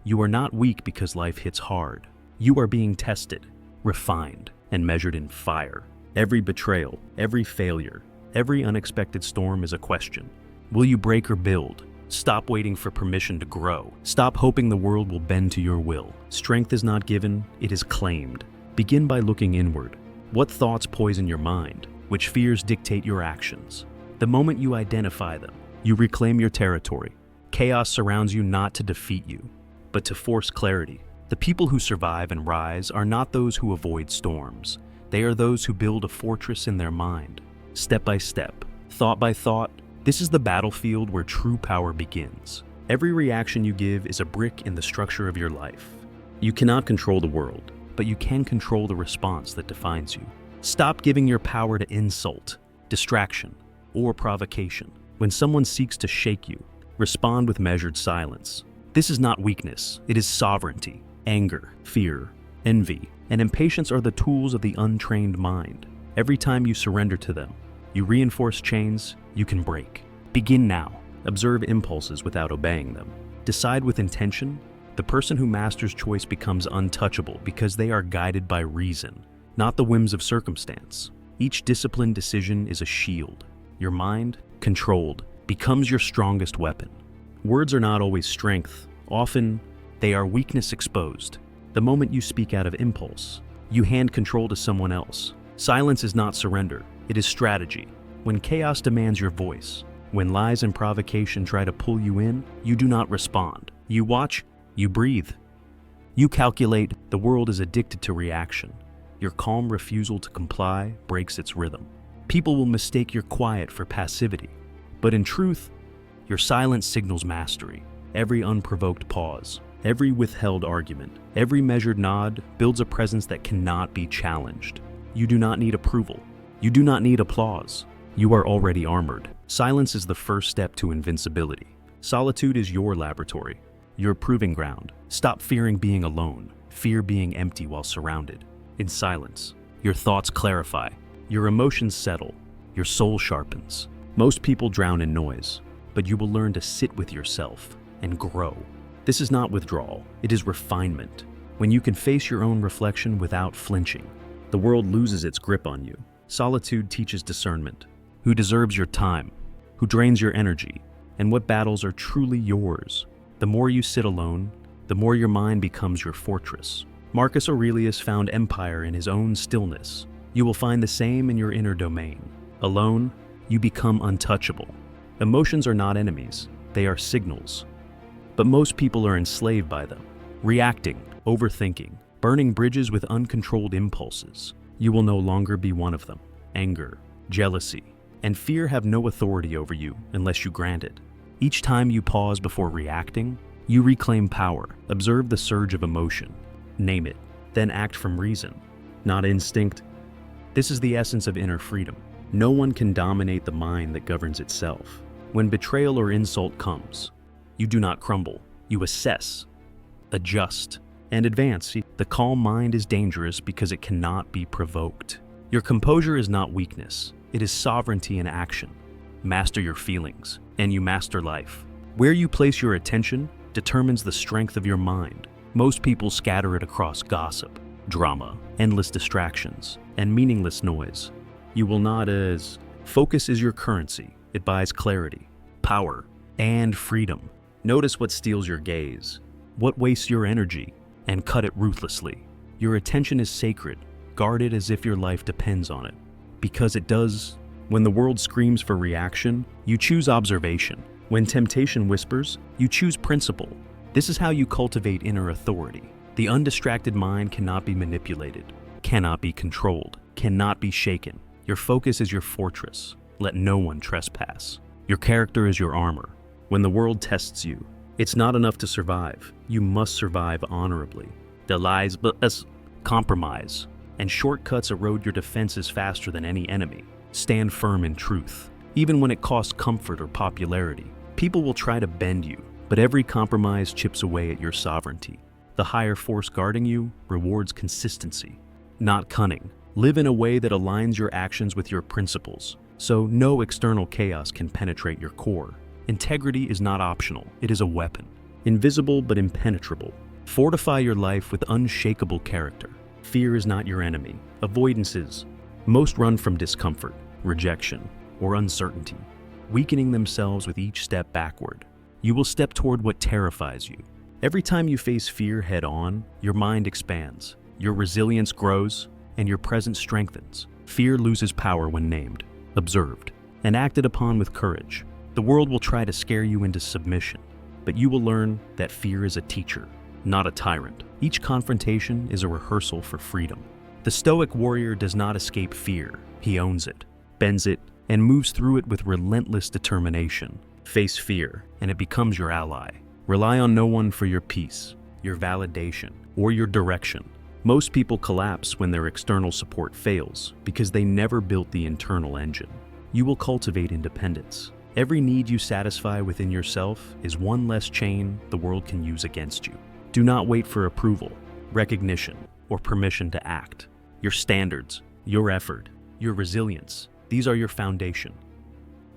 You are not weak because life hits hard. You are being tested, refined, and measured in fire. Every betrayal, every failure, every unexpected storm is a question. Will you break or build? Stop waiting for permission to grow. Stop hoping the world will bend to your will. Strength is not given, it is claimed. Begin by looking inward. What thoughts poison your mind? Which fears dictate your actions? The moment you identify them, you reclaim your territory. Chaos surrounds you not to defeat you, but to force clarity. The people who survive and rise are not those who avoid storms. They are those who build a fortress in their mind. Step by step, thought by thought, this is the battlefield where true power begins. Every reaction you give is a brick in the structure of your life. You cannot control the world, but you can control the response that defines you. Stop giving your power to insult, distraction, or provocation. When someone seeks to shake you, respond with measured silence. This is not weakness, it is sovereignty. Anger, fear, envy, and impatience are the tools of the untrained mind. Every time you surrender to them, you reinforce chains you can break. Begin now. Observe impulses without obeying them. Decide with intention. The person who masters choice becomes untouchable because they are guided by reason, not the whims of circumstance. Each disciplined decision is a shield. Your mind, controlled, becomes your strongest weapon. Words are not always strength. Often, they are weakness exposed. The moment you speak out of impulse, you hand control to someone else. Silence is not surrender, it is strategy. When chaos demands your voice, when lies and provocation try to pull you in, you do not respond. You watch, you breathe. You calculate. The world is addicted to reaction. Your calm refusal to comply breaks its rhythm. People will mistake your quiet for passivity, but in truth, your silence signals mastery. Every unprovoked pause, every withheld argument, every measured nod builds a presence that cannot be challenged. You do not need approval. You do not need applause. You are already armored. Silence is the first step to invincibility. Solitude is your laboratory, your proving ground. Stop fearing being alone. Fear being empty while surrounded. In silence, your thoughts clarify, your emotions settle, your soul sharpens. Most people drown in noise, but you will learn to sit with yourself and grow. This is not withdrawal, it is refinement. When you can face your own reflection without flinching, the world loses its grip on you. Solitude teaches discernment. Who deserves your time? Who drains your energy? And what battles are truly yours? The more you sit alone, the more your mind becomes your fortress. Marcus Aurelius found empire in his own stillness. You will find the same in your inner domain. Alone, you become untouchable. Emotions are not enemies, they are signals. But most people are enslaved by them, reacting, overthinking, burning bridges with uncontrolled impulses. You will no longer be one of them. Anger, jealousy, and fear have no authority over you unless you grant it. Each time you pause before reacting, you reclaim power. Observe the surge of emotion. Name it, then act from reason, not instinct. This is the essence of inner freedom. No one can dominate the mind that governs itself. When betrayal or insult comes, you do not crumble. You assess, adjust, and advance. The calm mind is dangerous because it cannot be provoked. Your composure is not weakness. It is sovereignty in action. Master your feelings, and you master life. Where you place your attention determines the strength of your mind. Most people scatter it across gossip, drama, endless distractions, and meaningless noise. You will not as focus is your currency. It buys clarity, power, and freedom. Notice what steals your gaze, what wastes your energy, and cut it ruthlessly. Your attention is sacred. Guard it as if your life depends on it. Because it does. When the world screams for reaction, you choose observation. When temptation whispers, you choose principle. This is how you cultivate inner authority. The undistracted mind cannot be manipulated, cannot be controlled, cannot be shaken. Your focus is your fortress. Let no one trespass. Your character is your armor. When the world tests you, it's not enough to survive. You must survive honorably. The lies, compromise, and shortcuts erode your defenses faster than any enemy. Stand firm in truth, even when it costs comfort or popularity. People will try to bend you, but every compromise chips away at your sovereignty. The higher force guarding you rewards consistency, not cunning. Live in a way that aligns your actions with your principles, so no external chaos can penetrate your core. Integrity is not optional, it is a weapon. invisible but impenetrable. Fortify your life with unshakable character. Fear is not your enemy. Avoidance is. Most run from discomfort, rejection, or uncertainty, weakening themselves with each step backward. You will step toward what terrifies you. Every time you face fear head-on, your mind expands, your resilience grows, and your presence strengthens. Fear loses power when named, observed, and acted upon with courage. The world will try to scare you into submission, but you will learn that fear is a teacher, not a tyrant. Each confrontation is a rehearsal for freedom. The Stoic warrior does not escape fear. He owns it, bends it, and moves through it with relentless determination. Face fear, and it becomes your ally. Rely on no one for your peace, your validation, or your direction. Most people collapse when their external support fails because they never built the internal engine. You will cultivate independence. Every need you satisfy within yourself is one less chain the world can use against you. Do not wait for approval, recognition, or permission to act. Your standards, your effort, your resilience, these are your foundation.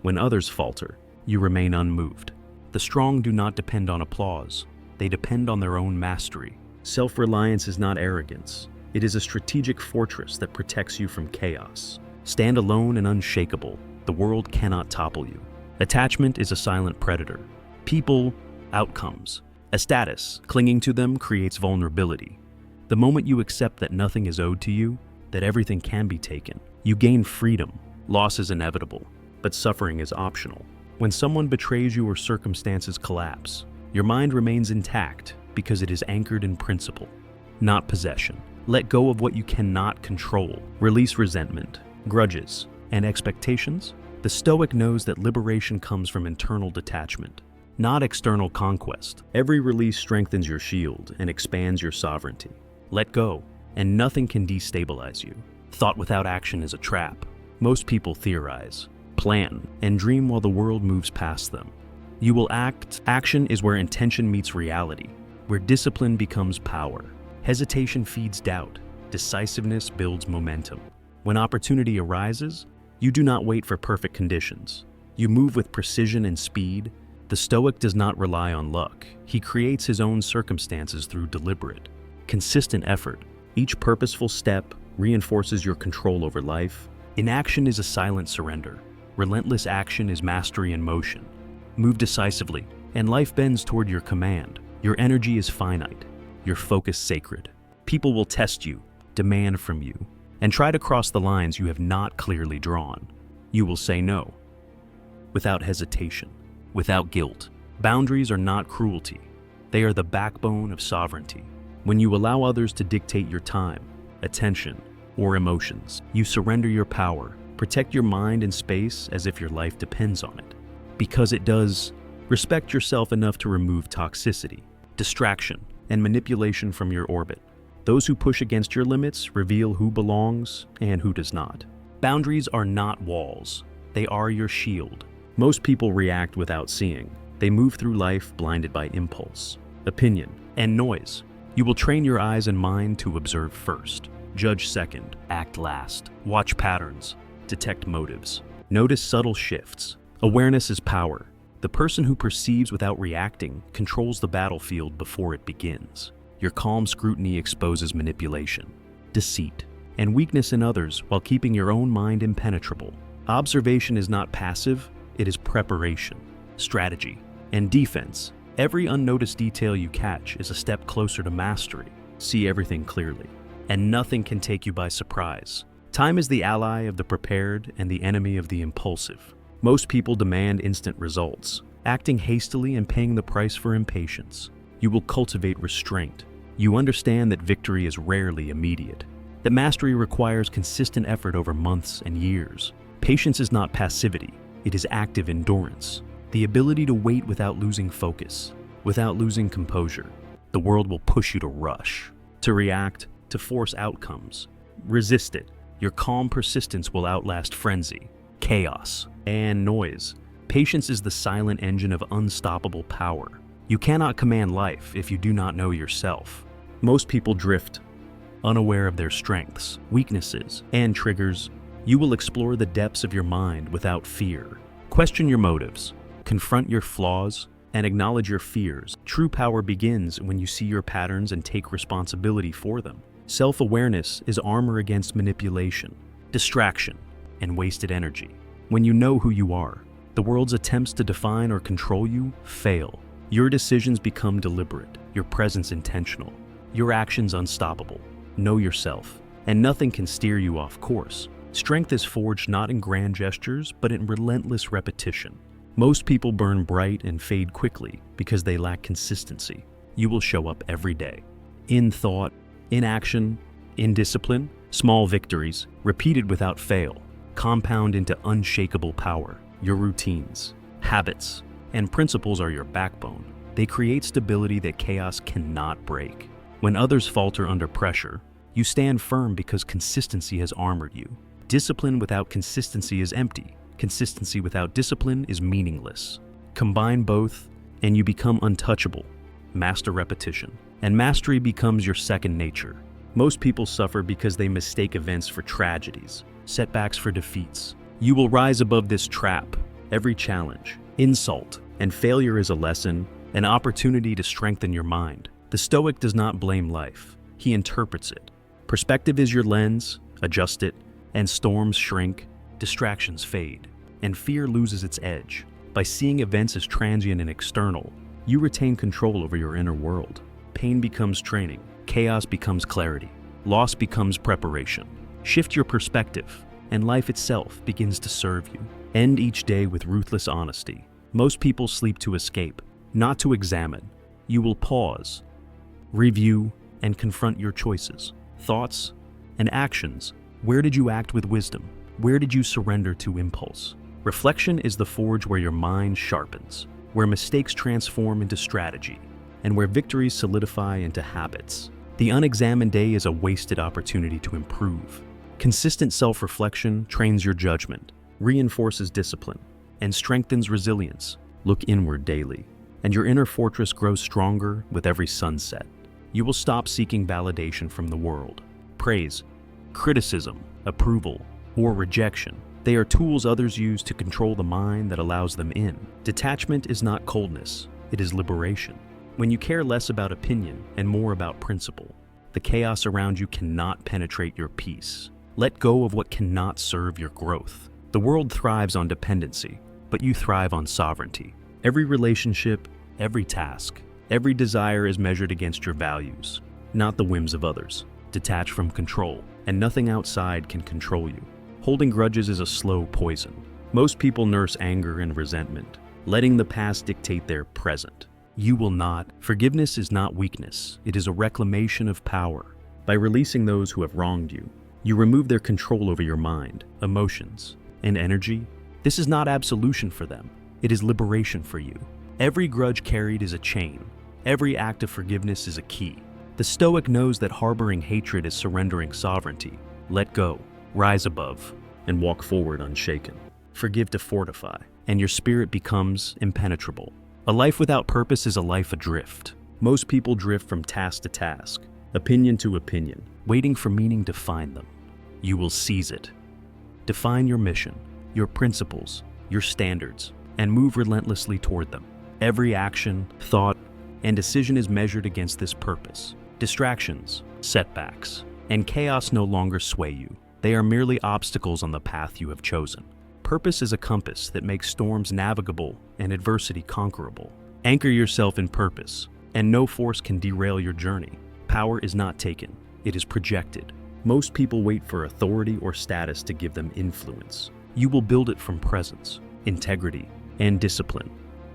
When others falter, you remain unmoved. The strong do not depend on applause. They depend on their own mastery. Self-reliance is not arrogance. It is a strategic fortress that protects you from chaos. Stand alone and unshakable. The world cannot topple you. Attachment is a silent predator. People, outcomes. A status, clinging to them creates vulnerability. The moment you accept that nothing is owed to you, that everything can be taken, you gain freedom. Loss is inevitable, but suffering is optional. When someone betrays you or circumstances collapse, your mind remains intact because it is anchored in principle, not possession. Let go of what you cannot control. Release resentment, grudges, and expectations. The Stoic knows that liberation comes from internal detachment, not external conquest. Every release strengthens your shield and expands your sovereignty. Let go, and nothing can destabilize you. Thought without action is a trap. Most people theorize, plan, and dream while the world moves past them. You will act. Action is where intention meets reality, where discipline becomes power. Hesitation feeds doubt. Decisiveness builds momentum. When opportunity arises, you do not wait for perfect conditions. You move with precision and speed. The Stoic does not rely on luck. He creates his own circumstances through deliberate, consistent effort. Each purposeful step reinforces your control over life. Inaction is a silent surrender. Relentless action is mastery in motion. Move decisively, and life bends toward your command. Your energy is finite, your focus sacred. People will test you, demand from you, and try to cross the lines you have not clearly drawn. You will say no, without hesitation, without guilt. Boundaries are not cruelty. They are the backbone of sovereignty. When you allow others to dictate your time, attention, or emotions, you surrender your power. Protect your mind and space as if your life depends on it. Because it does, respect yourself enough to remove toxicity, distraction, and manipulation from your orbit. Those who push against your limits reveal who belongs and who does not. Boundaries are not walls. They are your shield. Most people react without seeing. They move through life blinded by impulse, opinion, and noise. You will train your eyes and mind to observe first, judge second, act last. Watch patterns, detect motives, notice subtle shifts. Awareness is power. The person who perceives without reacting controls the battlefield before it begins. Your calm scrutiny exposes manipulation, deceit, and weakness in others while keeping your own mind impenetrable. Observation is not passive, it is preparation, strategy, and defense. Every unnoticed detail you catch is a step closer to mastery. See everything clearly, and nothing can take you by surprise. Time is the ally of the prepared and the enemy of the impulsive. Most people demand instant results, acting hastily and paying the price for impatience. You will cultivate restraint. You understand that victory is rarely immediate, that mastery requires consistent effort over months and years. Patience is not passivity, it is active endurance. The ability to wait without losing focus, without losing composure. The world will push you to rush, to react, to force outcomes. Resist it. Your calm persistence will outlast frenzy, chaos, and noise. Patience is the silent engine of unstoppable power. You cannot command life if you do not know yourself. Most people drift, unaware of their strengths, weaknesses, and triggers. You will explore the depths of your mind without fear. Question your motives, confront your flaws, and acknowledge your fears. True power begins when you see your patterns and take responsibility for them. Self-awareness is armor against manipulation, distraction, and wasted energy. When you know who you are, the world's attempts to define or control you fail. Your decisions become deliberate, your presence intentional, your actions unstoppable. Know yourself, and nothing can steer you off course. Strength is forged not in grand gestures, but in relentless repetition. Most people burn bright and fade quickly because they lack consistency. You will show up every day. In thought, in action, in discipline, small victories, repeated without fail, compound into unshakable power. Your routines, habits, and principles are your backbone. They create stability that chaos cannot break. When others falter under pressure, you stand firm because consistency has armored you. Discipline without consistency is empty. Consistency without discipline is meaningless. Combine both, and you become untouchable. Master repetition, and mastery becomes your second nature. Most people suffer because they mistake events for tragedies, setbacks for defeats. You will rise above this trap. Every challenge, insult, and failure is a lesson, an opportunity to strengthen your mind. The Stoic does not blame life. He interprets it. Perspective is your lens. Adjust it, and storms shrink, distractions fade, and fear loses its edge. By seeing events as transient and external, you retain control over your inner world. Pain becomes training, chaos becomes clarity, loss becomes preparation. Shift your perspective, and life itself begins to serve you. End each day with ruthless honesty. Most people sleep to escape, not to examine. You will pause, review, and confront your choices, thoughts, and actions. Where did you act with wisdom? Where did you surrender to impulse? Reflection is the forge where your mind sharpens, where mistakes transform into strategy, and where victories solidify into habits. The unexamined day is a wasted opportunity to improve. Consistent self-reflection trains your judgment, reinforces discipline, and strengthens resilience. Look inward daily, and your inner fortress grows stronger with every sunset. You will stop seeking validation from the world. Praise, criticism, approval, or rejection. They are tools others use to control the mind that allows them in. Detachment is not coldness, it is liberation. When you care less about opinion and more about principle, the chaos around you cannot penetrate your peace. Let go of what cannot serve your growth. The world thrives on dependency, but you thrive on sovereignty. Every relationship, every task, every desire is measured against your values, not the whims of others. Detach from control, and nothing outside can control you. Holding grudges is a slow poison. Most people nurse anger and resentment, letting the past dictate their present. You will not. Forgiveness is not weakness. It is a reclamation of power. By releasing those who have wronged you, you remove their control over your mind, emotions, and energy. This is not absolution for them. It is liberation for you. Every grudge carried is a chain. Every act of forgiveness is a key. The Stoic knows that harboring hatred is surrendering sovereignty. Let go, rise above, and walk forward unshaken. Forgive to fortify, and your spirit becomes impenetrable. A life without purpose is a life adrift. Most people drift from task to task, opinion to opinion, waiting for meaning to find them. You will seize it. Define your mission, your principles, your standards, and move relentlessly toward them. Every action, thought, and decision is measured against this purpose. Distractions, setbacks, and chaos no longer sway you. They are merely obstacles on the path you have chosen. Purpose is a compass that makes storms navigable and adversity conquerable. Anchor yourself in purpose, and no force can derail your journey. Power is not taken, it is projected. Most people wait for authority or status to give them influence. You will build it from presence, integrity, and discipline.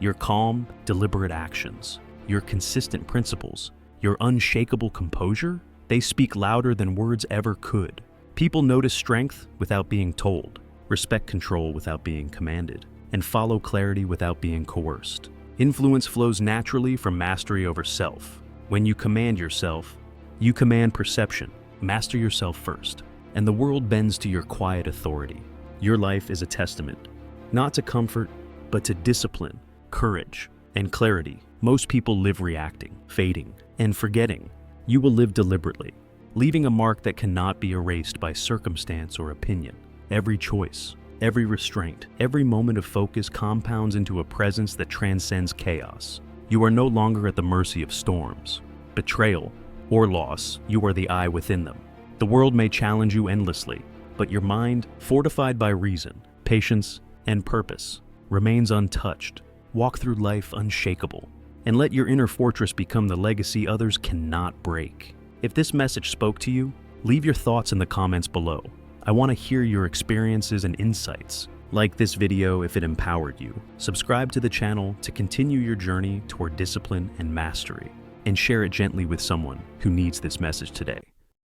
Your calm, deliberate actions, your consistent principles, your unshakable composure, they speak louder than words ever could. People notice strength without being told, respect control without being commanded, and follow clarity without being coerced. Influence flows naturally from mastery over self. When you command yourself, you command perception. Master yourself first, and the world bends to your quiet authority. Your life is a testament, not to comfort, but to discipline, courage, and clarity. Most people live reacting, fading, and forgetting. You will live deliberately, leaving a mark that cannot be erased by circumstance or opinion. Every choice, every restraint, every moment of focus compounds into a presence that transcends chaos. You are no longer at the mercy of storms, betrayal, or loss. You are the eye within them. The world may challenge you endlessly, but your mind, fortified by reason, patience, and purpose, remains untouched. Walk through life unshakable, and let your inner fortress become the legacy others cannot break. If this message spoke to you, leave your thoughts in the comments below. I want to hear your experiences and insights. Like this video if it empowered you. Subscribe to the channel to continue your journey toward discipline and mastery, and share it gently with someone who needs this message today.